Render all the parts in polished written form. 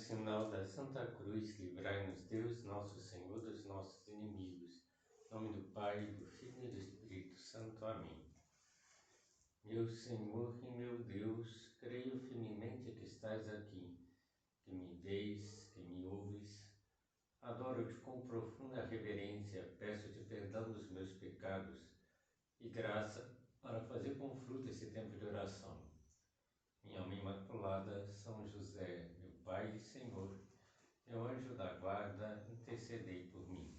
sinal da Santa Cruz, livrai-nos Deus, nosso Senhor, dos nossos inimigos. Em nome do Pai, do Filho e do Espírito Santo. Amém. Meu Senhor e meu Deus, creio firmemente que estás aqui, que me vês, que me ouves. Adoro-te com profunda reverência, peço-te perdão dos meus pecados e graça para fazer com fruto esse tempo de oração. Minha Mãe Imaculada, São José, meu Pai e Senhor, meu anjo da guarda, intercedei por mim.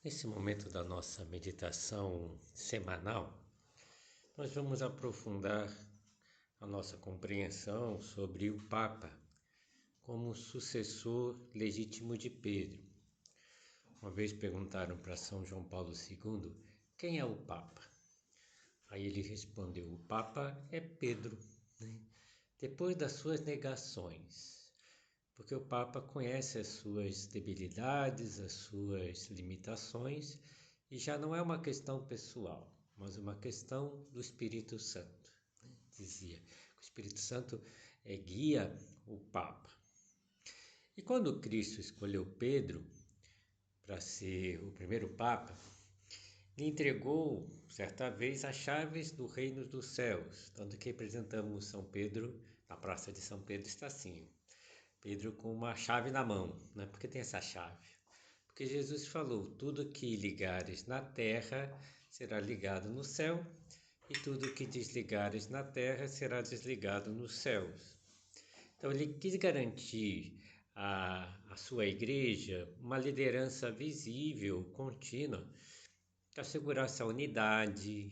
Nesse momento da nossa meditação semanal, nós vamos aprofundar a nossa compreensão sobre o Papa como sucessor legítimo de Pedro. Uma vez perguntaram para São João Paulo II quem é o Papa. Aí ele respondeu: o Papa é Pedro, né? Depois das suas negações. Porque o Papa conhece as suas debilidades, as suas limitações, e já não é uma questão pessoal, mas uma questão do Espírito Santo. Dizia que o Espírito Santo guia o Papa. E quando Cristo escolheu Pedro para ser o primeiro Papa, lhe entregou, certa vez, as chaves do reino dos céus, tanto que representamos São Pedro, na Praça de São Pedro está assim, Pedro com uma chave na mão, né? Por que tem essa chave? Porque Jesus falou, tudo que ligares na terra será ligado no céu, e tudo que desligares na terra será desligado nos céus. Então ele quis garantir à sua igreja uma liderança visível, contínua, que assegurasse a unidade,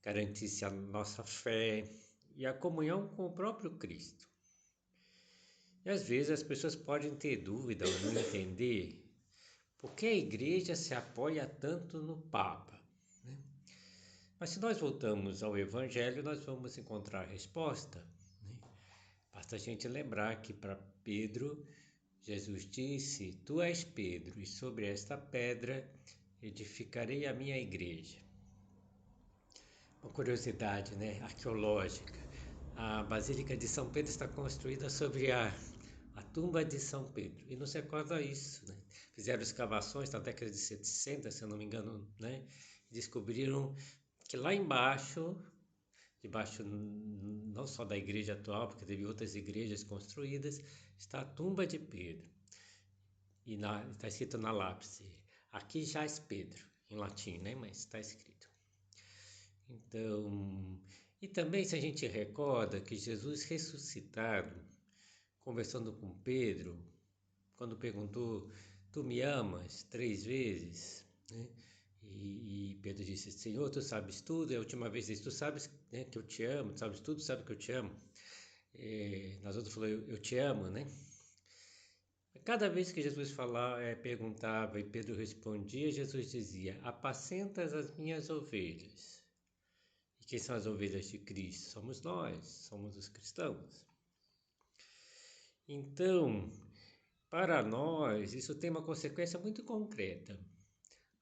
garantisse a nossa fé e a comunhão com o próprio Cristo. E às vezes as pessoas podem ter dúvida ou não entender por que a igreja se apoia tanto no Papa, né? Mas se nós voltamos ao Evangelho, nós vamos encontrar a resposta, né? Basta a gente lembrar que para Pedro, Jesus disse, tu és Pedro, e sobre esta pedra edificarei a minha igreja. Uma curiosidade, né, arqueológica. A Basílica de São Pedro está construída sobre a tumba de São Pedro. E não se recorda isso, né? Fizeram escavações na década de 60, se eu não me engano, né? E descobriram que lá embaixo, debaixo não só da igreja atual, porque teve outras igrejas construídas, está a tumba de Pedro. E está escrito na lápide, aqui jaz Pedro, em latim, né? Mas está escrito. Então, e também se a gente recorda que Jesus ressuscitado, conversando com Pedro, quando perguntou, tu me amas 3 vezes, né? E Pedro disse, Senhor, tu sabes tudo, e a última vez disse, tu sabes, né, que eu te amo, tu sabes tudo, sabe que eu te amo. Nas outras falou, eu te amo, né? Cada vez que Jesus perguntava e Pedro respondia, Jesus dizia, apacentas as minhas ovelhas. E quem são as ovelhas de Cristo? Somos nós, somos os cristãos. Então, para nós, isso tem uma consequência muito concreta.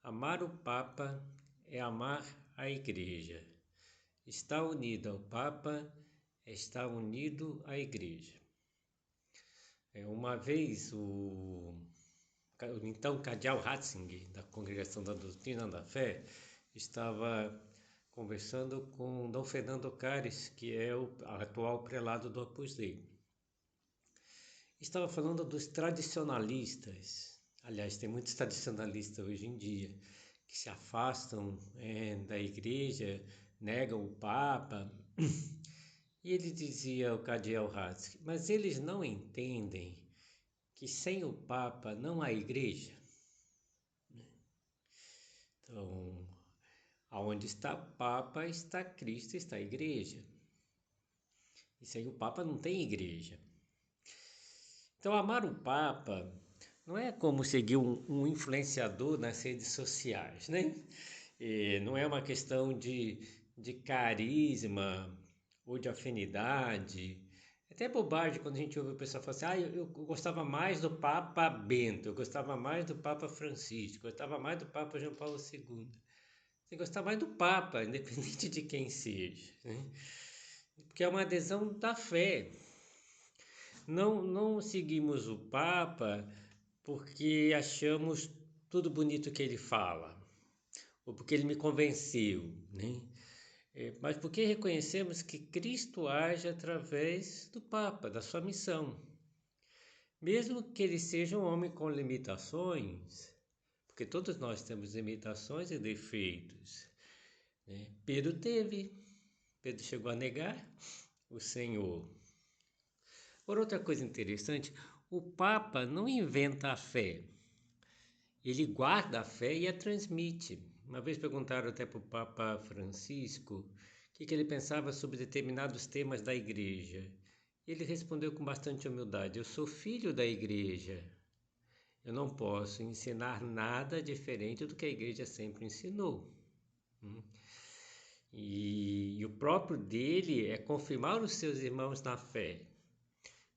Amar o Papa é amar a Igreja. Estar unido ao Papa é estar unido à Igreja. Uma vez então Cardeal Ratzinger, da Congregação da Doutrina da Fé, estava conversando com Dom Fernando Cares, que é o atual prelado do Opus Dei. Estava falando dos tradicionalistas. Aliás, tem muitos tradicionalistas hoje em dia que se afastam da igreja, negam o Papa. E ele dizia ao Cardeal Ratzinger, mas eles não entendem que sem o Papa não há igreja. Então, aonde está o Papa, está Cristo, está a igreja. E sem o Papa não tem igreja. Então, amar o Papa não é como seguir um influenciador nas redes sociais, né? Não é uma questão de carisma ou de afinidade. É até bobagem quando a gente ouve o pessoal falar assim, eu gostava mais do Papa Bento, eu gostava mais do Papa Francisco, eu gostava mais do Papa João Paulo II. Você gostar mais do Papa, independente de quem seja, né? Porque é uma adesão da fé. Não seguimos o Papa porque achamos tudo bonito que ele fala, ou porque ele me convenceu, né? Mas porque reconhecemos que Cristo age através do Papa, da sua missão. Mesmo que ele seja um homem com limitações, porque todos nós temos limitações e defeitos, né? Pedro chegou a negar o Senhor. Por outra coisa interessante, o Papa não inventa a fé, ele guarda a fé e a transmite. Uma vez perguntaram até para o Papa Francisco o que ele pensava sobre determinados temas da igreja. Ele respondeu com bastante humildade: eu sou filho da igreja. Eu não posso ensinar nada diferente do que a igreja sempre ensinou. E o próprio dele é confirmar os seus irmãos na fé.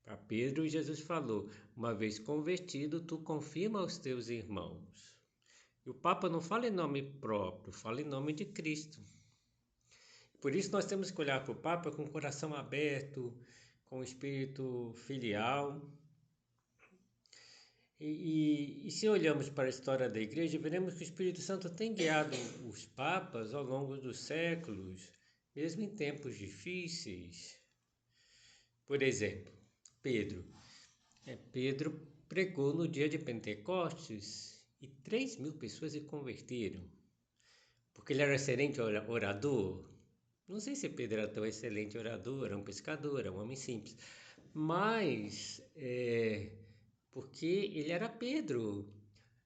Para Pedro, Jesus falou: uma vez convertido, tu confirma os teus irmãos. E o Papa não fala em nome próprio, fala em nome de Cristo. Por isso nós temos que olhar para o Papa com o coração aberto, com o espírito filial. E se olhamos para a história da Igreja, veremos que o Espírito Santo tem guiado os papas ao longo dos séculos, mesmo em tempos difíceis. Por exemplo, Pedro. Pedro pregou no dia de Pentecostes e 3.000 pessoas se converteram. Porque ele era excelente orador? Não sei se Pedro era tão excelente orador, era um pescador, era um homem simples. Mas porque ele era Pedro,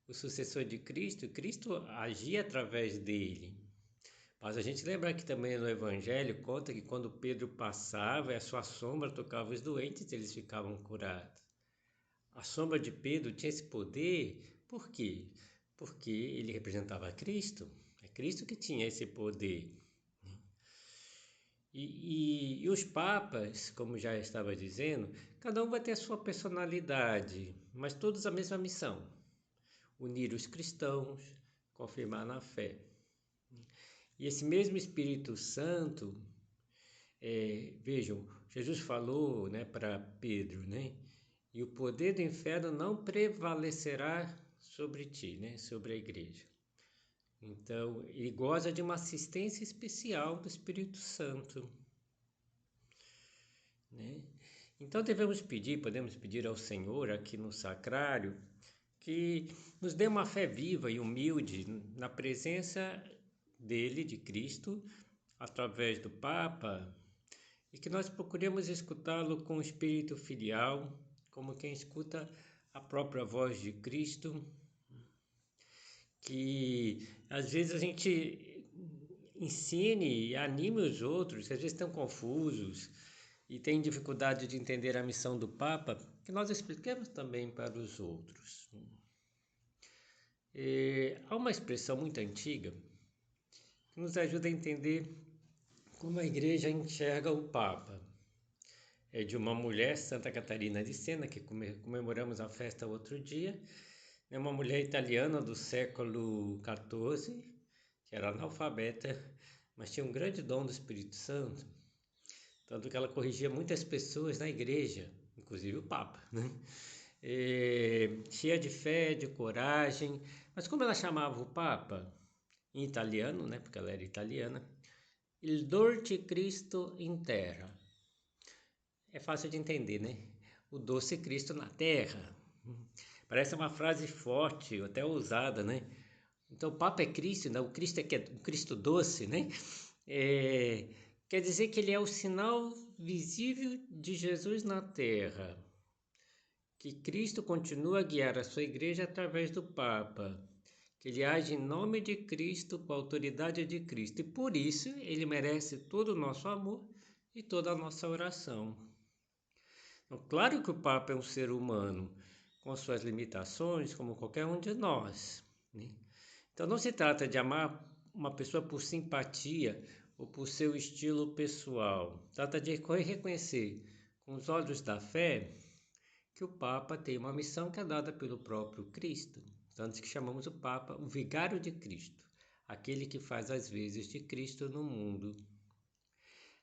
o sucessor de Cristo, Cristo agia através dele. Mas a gente lembra que também no Evangelho conta que quando Pedro passava e a sua sombra tocava os doentes, eles ficavam curados. A sombra de Pedro tinha esse poder, por quê? Porque ele representava Cristo, é Cristo que tinha esse poder. E os papas, como já estava dizendo, cada um vai ter a sua personalidade, mas todos a mesma missão: unir os cristãos, confirmar na fé. E esse mesmo Espírito Santo, vejam, Jesus falou, né, para Pedro, né, e o poder do inferno não prevalecerá sobre ti, né, sobre a igreja. Então, ele goza de uma assistência especial do Espírito Santo, né? Então podemos pedir ao Senhor aqui no sacrário que nos dê uma fé viva e humilde na presença dele, de Cristo, através do Papa, e que nós procuremos escutá-lo com o espírito filial, como quem escuta a própria voz de Cristo, que às vezes a gente ensine e anime os outros, que às vezes estão confusos e têm dificuldade de entender a missão do Papa, que nós expliquemos também para os outros. Há uma expressão muito antiga que nos ajuda a entender como a igreja enxerga o Papa. É de uma mulher, Santa Catarina de Siena, que comemoramos a festa outro dia. É uma mulher italiana do século XIV, que era analfabeta, mas tinha um grande dom do Espírito Santo, tanto que ela corrigia muitas pessoas na igreja, inclusive o Papa, né? Cheia de fé, de coragem. Mas como ela chamava o Papa? Em italiano, né? Porque ela era italiana. Il dolce Cristo in terra. É fácil de entender, né? O doce Cristo na terra. Parece uma frase forte, até ousada, né? Então, o Papa é Cristo, né? O Cristo o Cristo doce, né? Quer dizer que ele é o sinal visível de Jesus na terra. Que Cristo continua a guiar a sua igreja através do Papa. Que ele age em nome de Cristo, com a autoridade de Cristo. E por isso ele merece todo o nosso amor e toda a nossa oração. Então, claro que o Papa é um ser humano, com suas limitações, como qualquer um de nós, né? Então não se trata de amar uma pessoa por simpatia ou por seu estilo pessoal. Trata de reconhecer com os olhos da fé, que o Papa tem uma missão que é dada pelo próprio Cristo, tanto que chamamos o Papa o Vigário de Cristo, aquele que faz as vezes de Cristo no mundo.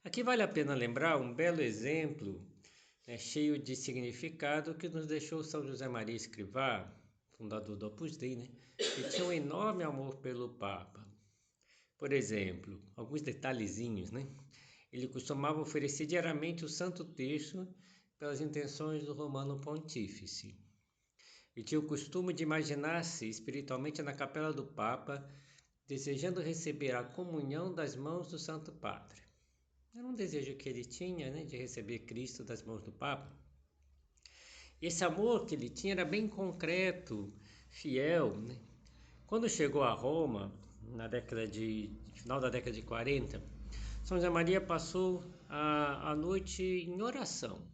Aqui vale a pena lembrar um belo exemplo, cheio de significado, que nos deixou São José Maria Escrivá, fundador do Opus Dei, que tinha um enorme amor pelo Papa. Por exemplo, alguns detalhezinhos, Ele costumava oferecer diariamente o Santo Terço pelas intenções do Romano Pontífice. E tinha o costume de imaginar-se espiritualmente na capela do Papa, desejando receber a comunhão das mãos do Santo Padre. Era um desejo que ele tinha, de receber Cristo das mãos do Papa. Esse amor que ele tinha era bem concreto, fiel. Quando chegou a Roma, final da década de 40, São José Maria passou a noite em oração.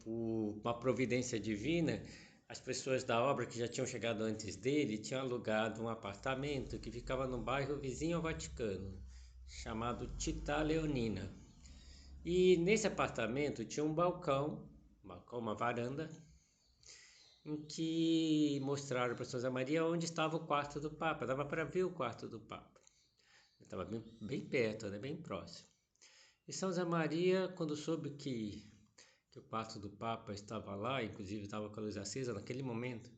Por uma providência divina, as pessoas da obra que já tinham chegado antes dele tinham alugado um apartamento que ficava no bairro vizinho ao Vaticano, chamado Città Leonina. E nesse apartamento tinha um balcão, uma varanda, em que mostraram para São José Maria onde estava o quarto do Papa. Dava para ver o quarto do Papa. Estava bem perto, bem próximo. E São José Maria, quando soube que o quarto do Papa estava lá, inclusive estava com a luz acesa naquele momento,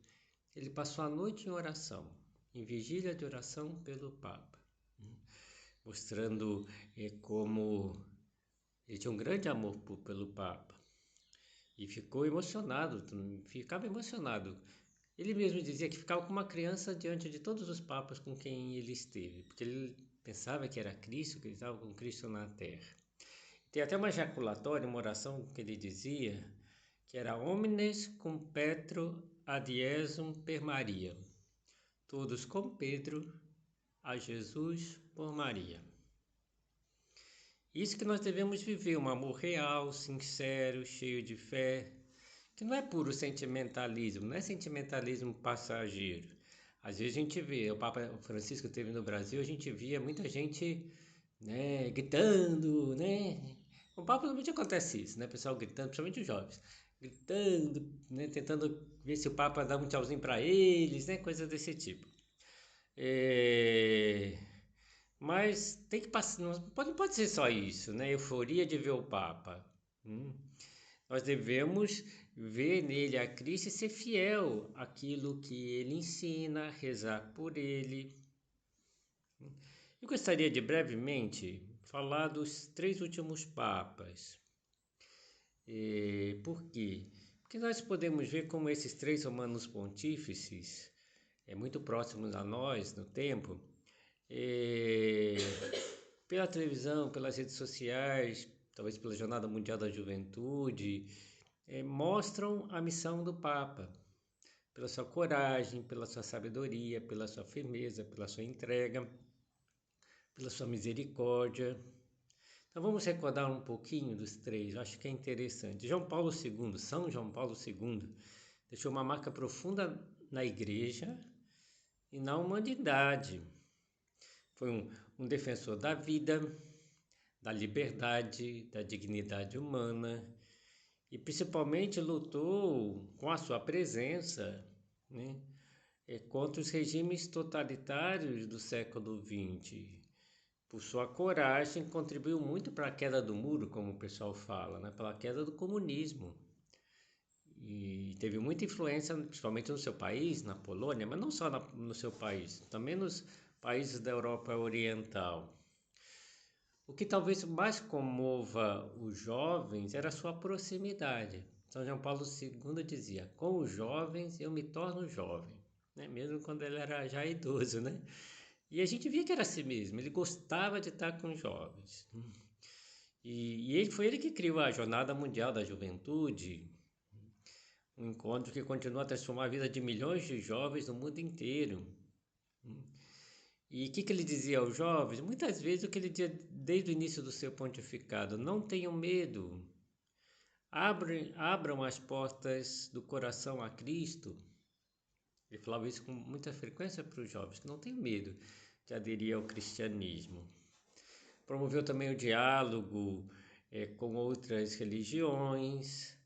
ele passou a noite em oração, em vigília de oração pelo Papa, mostrando como ele tinha um grande amor pelo Papa. E ficava emocionado. Ele mesmo dizia que ficava como uma criança diante de todos os papas com quem ele esteve, porque ele pensava que era Cristo, que ele estava com Cristo na Terra. Tem até uma ejaculatória, uma oração que ele dizia, que era Homines cum Petro ad Iesum per Maria. Todos com Pedro, a Jesus por Maria. Isso que nós devemos viver, um amor real, sincero, cheio de fé, que não é puro sentimentalismo, não é sentimentalismo passageiro. Às vezes a gente vê, o Papa Francisco esteve no Brasil, a gente via muita gente gritando, O Papa normalmente acontece isso, pessoal gritando, principalmente os jovens, gritando, tentando ver se o Papa dá um tchauzinho para eles, coisa desse tipo. Mas tem que passar, não pode ser só isso, euforia de ver o Papa. Nós devemos ver nele a Cristo e ser fiel àquilo que ele ensina, rezar por ele. Eu gostaria de brevemente falar dos 3 últimos papas. Por quê? Porque nós podemos ver como esses 3 romanos pontífices, muito próximos a nós no tempo, pela televisão, pelas redes sociais, talvez pela Jornada Mundial da Juventude, mostram a missão do Papa, pela sua coragem, pela sua sabedoria, pela sua firmeza, pela sua entrega, pela sua misericórdia. Então vamos recordar um pouquinho dos 3, eu acho que é interessante. São João Paulo II, deixou uma marca profunda na Igreja e na humanidade. Foi um defensor da vida, da liberdade, da dignidade humana, e principalmente lutou com a sua presença contra os regimes totalitários do século XX. Por sua coragem, contribuiu muito para a queda do muro, como o pessoal fala, pela queda do comunismo. E teve muita influência, principalmente no seu país, na Polônia, mas não só no seu país, também nos países da Europa Oriental. O que talvez mais comova os jovens era a sua proximidade. São João Paulo II dizia: com os jovens eu me torno jovem, mesmo quando ele era já idoso, E a gente via que era assim mesmo, ele gostava de estar com os jovens. E foi ele que criou a Jornada Mundial da Juventude, um encontro que continua a transformar a vida de milhões de jovens no mundo inteiro. E o que ele dizia aos jovens? Muitas vezes o que ele dizia desde o início do seu pontificado: não tenham medo, abram as portas do coração a Cristo. Ele falava isso com muita frequência para os jovens, que não tenham medo de aderir ao cristianismo. Promoveu também o diálogo com outras religiões,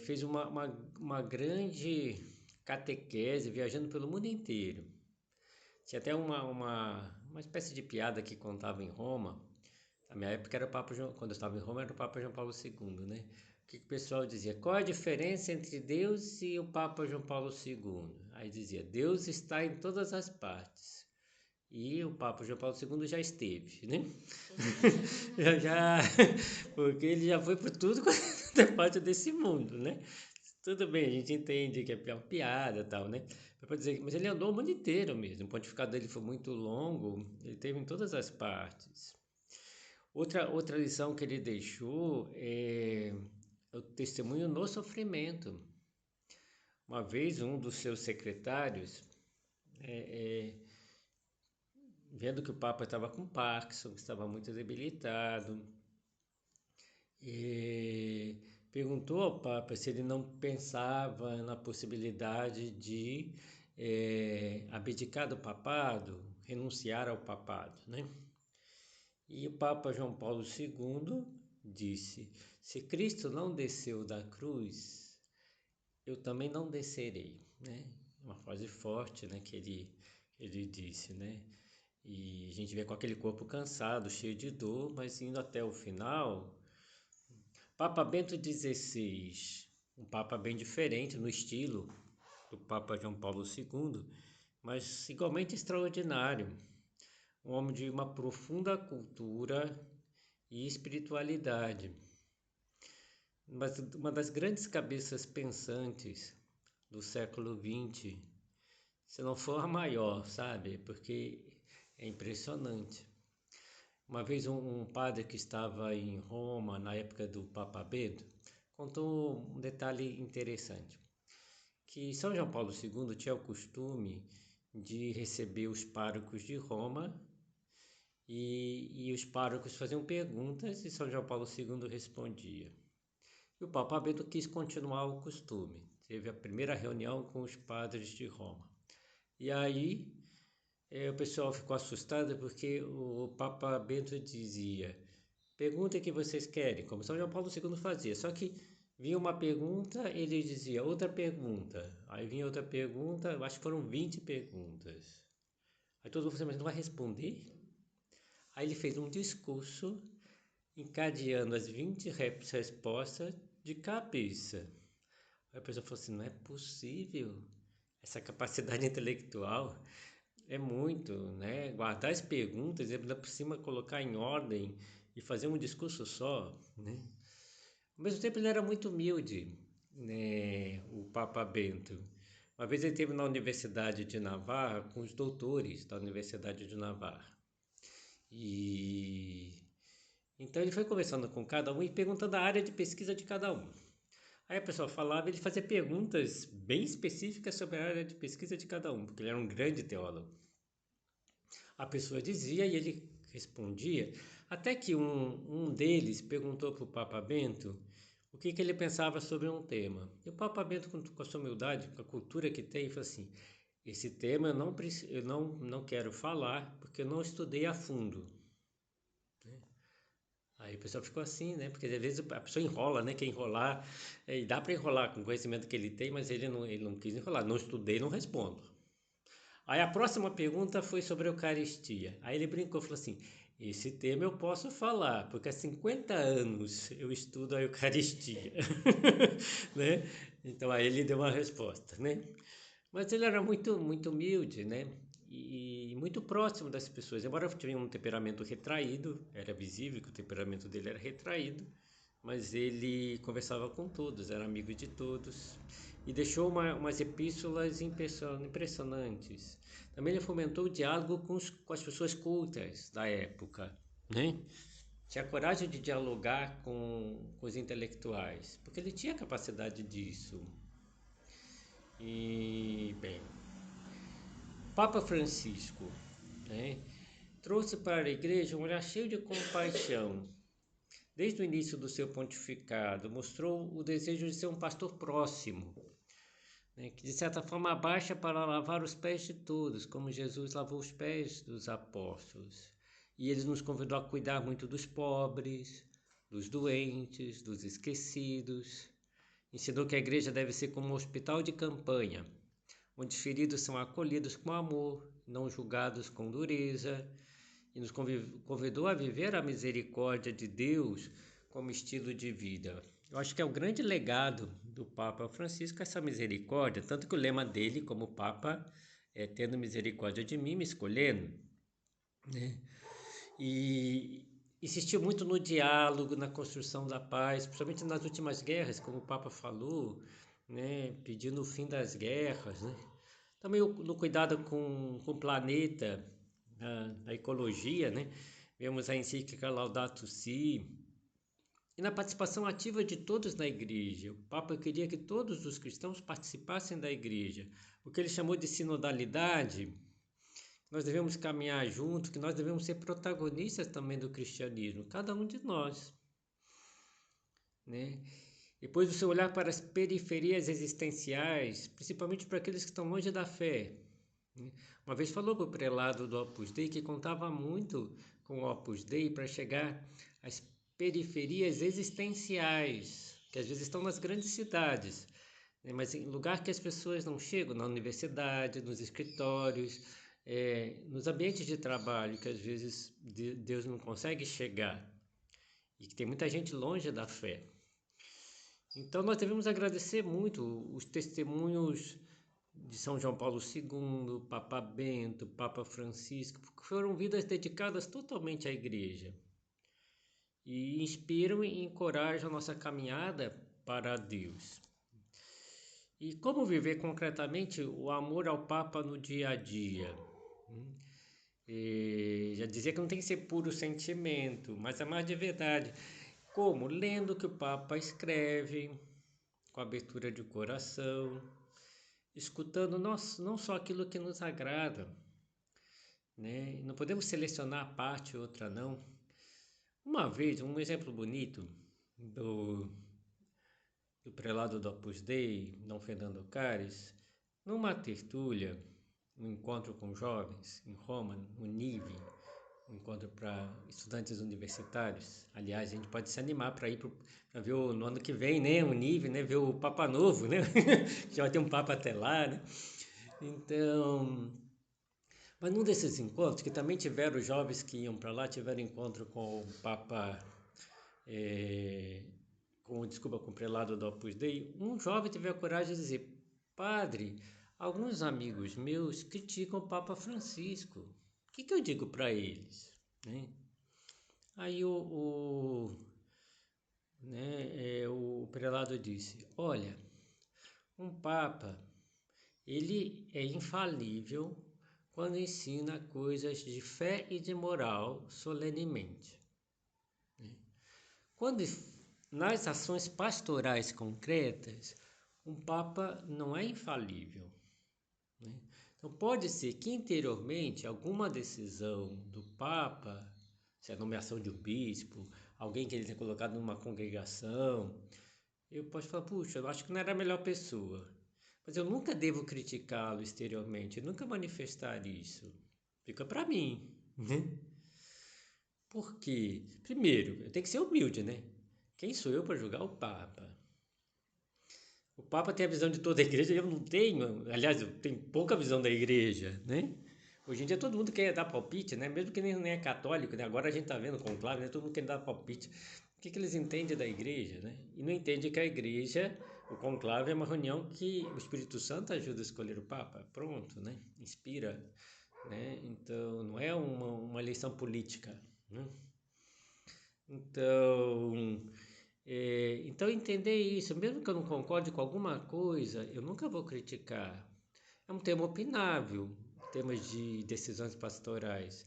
fez uma grande catequese viajando pelo mundo inteiro. Tinha até uma espécie de piada que contava em Roma. Na minha época era o Papa João, quando eu estava em Roma era o Papa João Paulo II, né? O que o pessoal dizia? Qual a diferença entre Deus e o Papa João Paulo II? Aí dizia, Deus está em todas as partes. E o Papa João Paulo II já esteve, né? já, porque ele já foi por tudo quanto é parte desse mundo, né? Tudo bem, a gente entende que é uma piada e tal, né? Mas ele andou o mundo inteiro mesmo. O pontificado dele foi muito longo, ele teve em todas as partes. Outra lição que ele deixou é o testemunho no sofrimento. Uma vez, um dos seus secretários, vendo que o Papa estava com Parkinson, que estava muito debilitado, perguntou ao Papa se ele não pensava na possibilidade de abdicar do papado, renunciar ao papado, né? E o Papa João Paulo II disse: se Cristo não desceu da cruz, eu também não descerei, né? Uma frase forte, né, que ele disse, né? E a gente vê com aquele corpo cansado, cheio de dor, mas indo até o final. Papa Bento XVI, um papa bem diferente no estilo do Papa João Paulo II, mas igualmente extraordinário. Um homem de uma profunda cultura e espiritualidade. Mas uma das grandes cabeças pensantes do século XX, se não for a maior, sabe? Porque é impressionante. Uma vez um padre que estava em Roma, na época do Papa Bento, contou um detalhe interessante, que São João Paulo II tinha o costume de receber os párocos de Roma e os párocos faziam perguntas e São João Paulo II respondia. E o Papa Bento quis continuar o costume, teve a primeira reunião com os padres de Roma. E aí o pessoal ficou assustado porque o Papa Bento dizia: pergunta o que vocês querem, como São João Paulo II fazia. Só que vinha uma pergunta, ele dizia outra pergunta. Aí vinha outra pergunta, acho que foram 20 perguntas. Aí todo mundo falou: mas não vai responder? Aí ele fez um discurso encadeando as 20 respostas de cabeça. Aí a pessoa falou assim: não é possível. Essa capacidade intelectual é muito, né? Guardar as perguntas e ainda por cima colocar em ordem e fazer um discurso só, né? Ao mesmo tempo ele era muito humilde, né? O Papa Bento. Uma vez ele esteve na Universidade de Navarra com os doutores da Universidade de Navarra. E então ele foi conversando com cada um e perguntando a área de pesquisa de cada um. Aí a pessoa falava, ele fazia perguntas bem específicas sobre a área de pesquisa de cada um, porque ele era um grande teólogo. A pessoa dizia e ele respondia, até que um deles perguntou para o Papa Bento o que ele pensava sobre um tema. E o Papa Bento, com a sua humildade, com a cultura que tem, falou assim: esse tema eu não quero falar porque eu não estudei a fundo. Aí o pessoal ficou assim, né? Porque às vezes a pessoa enrola, né? Quer enrolar, e dá para enrolar com o conhecimento que ele tem, mas ele não quis enrolar. Não estudei, não respondo. Aí a próxima pergunta foi sobre a Eucaristia. Aí ele brincou, falou assim: esse tema eu posso falar, porque há 50 anos eu estudo a Eucaristia, né? Então aí ele deu uma resposta, né? Mas ele era muito humilde, né? E muito próximo das pessoas. Embora tivesse um temperamento retraído, era visível que o temperamento dele era retraído, mas ele conversava com todos, era amigo de todos e deixou umas epístolas impressionantes. Também ele fomentou o diálogo com as pessoas cultas da época, né? Tinha coragem de dialogar com os intelectuais, porque ele tinha capacidade disso. E, bem, Papa Francisco, né, trouxe para a igreja um olhar cheio de compaixão. Desde o início do seu pontificado, mostrou o desejo de ser um pastor próximo, né, que de certa forma abaixa para lavar os pés de todos, como Jesus lavou os pés dos apóstolos. E ele nos convidou a cuidar muito dos pobres, dos doentes, dos esquecidos. Ensinou que a igreja deve ser como um hospital de campanha, onde os feridos são acolhidos com amor, não julgados com dureza, e nos convidou a viver a misericórdia de Deus como estilo de vida. Eu acho que é o grande legado do Papa Francisco, essa misericórdia, tanto que o lema dele como Papa é tendo misericórdia de mim, me escolhendo, né? E insistiu muito no diálogo, na construção da paz, principalmente nas últimas guerras, como o Papa falou, né? Pedindo o fim das guerras, né? Também no cuidado com o planeta, na ecologia, né? Vemos a encíclica Laudato Si, e na participação ativa de todos na igreja. O Papa queria que todos os cristãos participassem da igreja. O que ele chamou de sinodalidade, nós devemos caminhar juntos, que nós devemos ser protagonistas também do cristianismo, cada um de nós, né? Depois o seu olhar para as periferias existenciais, principalmente para aqueles que estão longe da fé. Uma vez falou para o prelado do Opus Dei que contava muito com o Opus Dei para chegar às periferias existenciais, que às vezes estão nas grandes cidades, né? Mas em lugar que as pessoas não chegam, na universidade, nos escritórios, nos ambientes de trabalho, que às vezes Deus não consegue chegar e que tem muita gente longe da fé. Então nós devemos agradecer muito os testemunhos de São João Paulo II, Papa Bento, Papa Francisco, porque foram vidas dedicadas totalmente à igreja e inspiram e encorajam a nossa caminhada para Deus. E como viver concretamente o amor ao Papa no dia a dia? Já dizia que não tem que ser puro sentimento, mas amar de verdade. Como? Lendo o que o Papa escreve, com abertura de coração, escutando não só aquilo que nos agrada, né? Não podemos selecionar parte ou outra, não. Uma vez, um exemplo bonito do prelado do Opus Dei, Dom Fernando Cares, numa tertúlia, um encontro com jovens em Roma, no NIVE, um encontro para estudantes universitários. Aliás, a gente pode se animar para ir para ver no ano que vem, né, o NIVE, né, ver o Papa Novo, né? Já vai ter um Papa até lá, né? Então, mas num desses encontros, que também tiveram jovens que iam para lá, tiveram encontro com o Papa, com o prelado do Opus Dei, um jovem teve a coragem de dizer: Padre, alguns amigos meus criticam o Papa Francisco. O que eu digo para eles? Né? Aí o prelado disse: olha, um Papa, ele é infalível quando ensina coisas de fé e de moral solenemente. Quando nas ações pastorais concretas, um Papa não é infalível, né? Então pode ser que interiormente alguma decisão do Papa, se é a nomeação de um bispo, alguém que ele tenha colocado numa congregação, eu posso falar, puxa, eu acho que não era a melhor pessoa. Mas eu nunca devo criticá-lo exteriormente, nunca manifestar isso. Fica para mim, né? Por quê? Primeiro, eu tenho que ser humilde, né? Quem sou eu para julgar o Papa? O Papa tem a visão de toda a igreja, eu não tenho. Aliás, eu tenho pouca visão da igreja, né? Hoje em dia todo mundo quer dar palpite, né? Mesmo que nem é católico, né? Agora a gente está vendo com conclave, né? Todo mundo quer dar palpite. O que eles entendem da igreja, né? E não entende que a igreja, o conclave é uma reunião que o Espírito Santo ajuda a escolher o Papa. Pronto, né? Inspira, né? Então não é uma eleição política, né? Então entender isso, mesmo que eu não concorde com alguma coisa, eu nunca vou criticar. É um tema opinável, temas de decisões pastorais,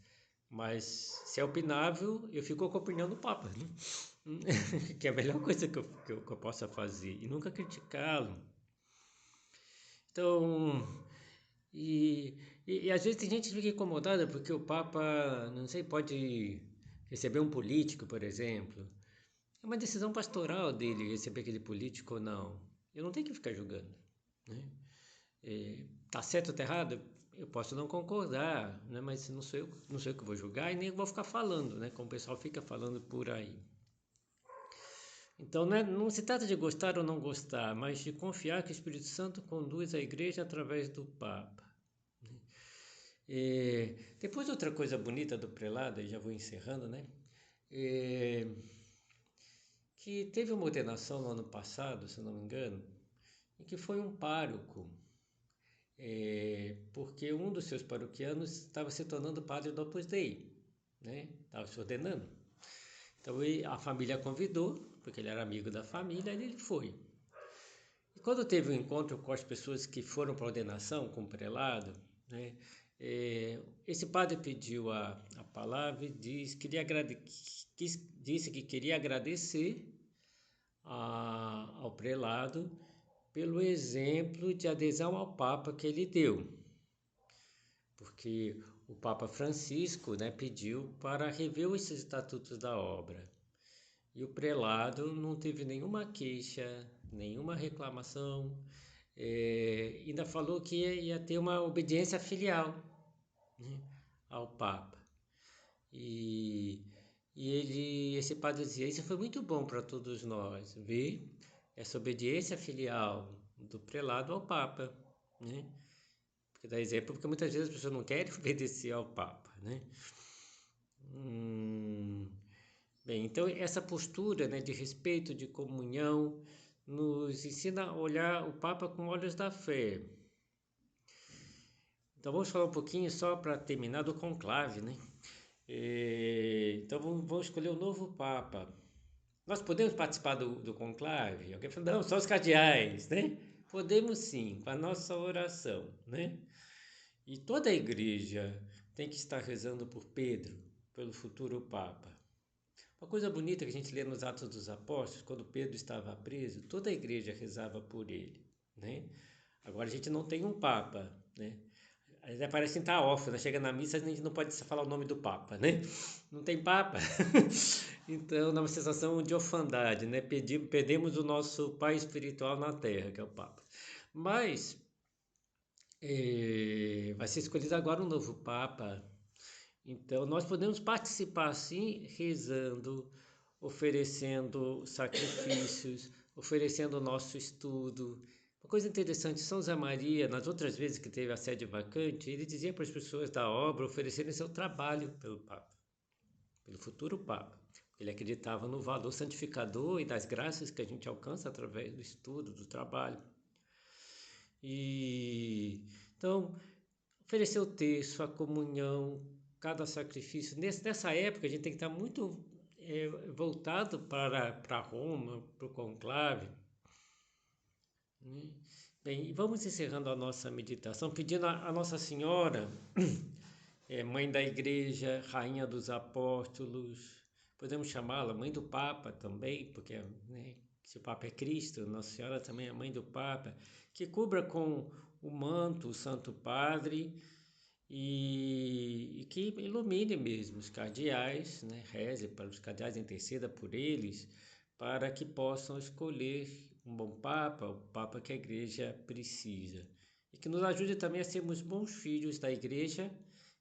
mas se é opinável, eu fico com a opinião do Papa, né? Que é a melhor coisa que eu possa fazer, e nunca criticá-lo. Então, e às vezes tem gente que fica incomodada porque o Papa, não sei, pode receber um político, por exemplo. É uma decisão pastoral dele receber aquele político ou não. Eu não tenho que ficar julgando, né? Tá certo ou tá errado? Eu posso não concordar, né? Mas não sou eu que vou julgar e nem vou ficar falando, né? Como o pessoal fica falando por aí. Então não se trata de gostar ou não gostar, mas de confiar que o Espírito Santo conduz a igreja através do Papa. Depois outra coisa bonita do prelado, e já vou encerrando, né? Que teve uma ordenação no ano passado, se não me engano, em que foi um pároco, porque um dos seus paroquianos estava se tornando padre do Opus Dei, né? Estava se ordenando. Então a família convidou, porque ele era amigo da família, e ele foi. E quando teve o um encontro com as pessoas que foram para a ordenação, com o prelado, né? Esse padre pediu a palavra e disse que queria agradecer ao prelado pelo exemplo de adesão ao Papa que ele deu, porque o Papa Francisco, né, pediu para rever os estatutos da obra e o prelado não teve nenhuma queixa, nenhuma reclamação, ainda falou que ia ter uma obediência filial, né, ao Papa. E esse padre dizia, isso foi muito bom para todos nós, ver essa obediência filial do prelado ao Papa, né? Porque dá exemplo, porque muitas vezes as pessoas não querem obedecer ao Papa, né? Bem, então essa postura, né, de respeito, de comunhão, nos ensina a olhar o Papa com olhos da fé. Então vamos falar um pouquinho só para terminar do conclave, né? Então vamos escolher o novo Papa. Nós podemos participar do conclave? Alguém falou, não, só os cardeais, né? Podemos sim, com a nossa oração, né? E toda a igreja tem que estar rezando por Pedro, pelo futuro Papa. Uma coisa bonita que a gente lê nos Atos dos Apóstolos, quando Pedro estava preso, toda a igreja rezava por ele, né? Agora a gente não tem um Papa, né? Aí aparece em tá órfão, né? Chega na missa a gente não pode falar o nome do Papa, né? Não tem Papa. Então, dá uma sensação de orfandade, né? Perdemos o nosso pai espiritual na terra, que é o Papa. Mas vai ser escolhido agora um novo Papa. Então, nós podemos participar sim, rezando, oferecendo sacrifícios, oferecendo o nosso estudo. Uma coisa interessante, São José Maria, nas outras vezes que teve a sede vacante, ele dizia para as pessoas da obra oferecerem seu trabalho pelo Papa, pelo futuro Papa. Ele acreditava no valor santificador e das graças que a gente alcança através do estudo, do trabalho. E então, oferecer o terço, a comunhão, cada sacrifício. Nessa época, a gente tem que estar muito voltado para Roma, para o conclave. Né? Bem, vamos encerrando a nossa meditação, pedindo a Nossa Senhora, Mãe da Igreja, Rainha dos Apóstolos, podemos chamá-la Mãe do Papa também, porque né, se o Papa é Cristo, Nossa Senhora também é Mãe do Papa, que cubra com o manto o Santo Padre e que ilumine mesmo os cardeais, né? Reze para os cardeais, interceda por eles, para que possam escolher um bom Papa, o Papa que a Igreja precisa. E que nos ajude também a sermos bons filhos da Igreja,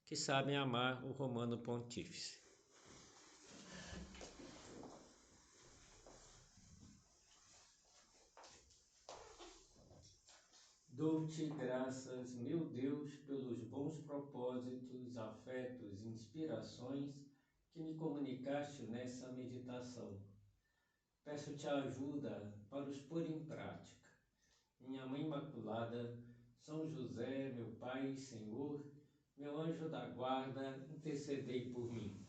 que sabem amar o Romano Pontífice. Dou-te graças, meu Deus, pelos bons propósitos, afetos e inspirações que me comunicaste nessa meditação. Peço-te ajuda para os pôr em prática. Minha Mãe Imaculada, São José, meu Pai e Senhor, meu anjo da guarda, intercedei por mim.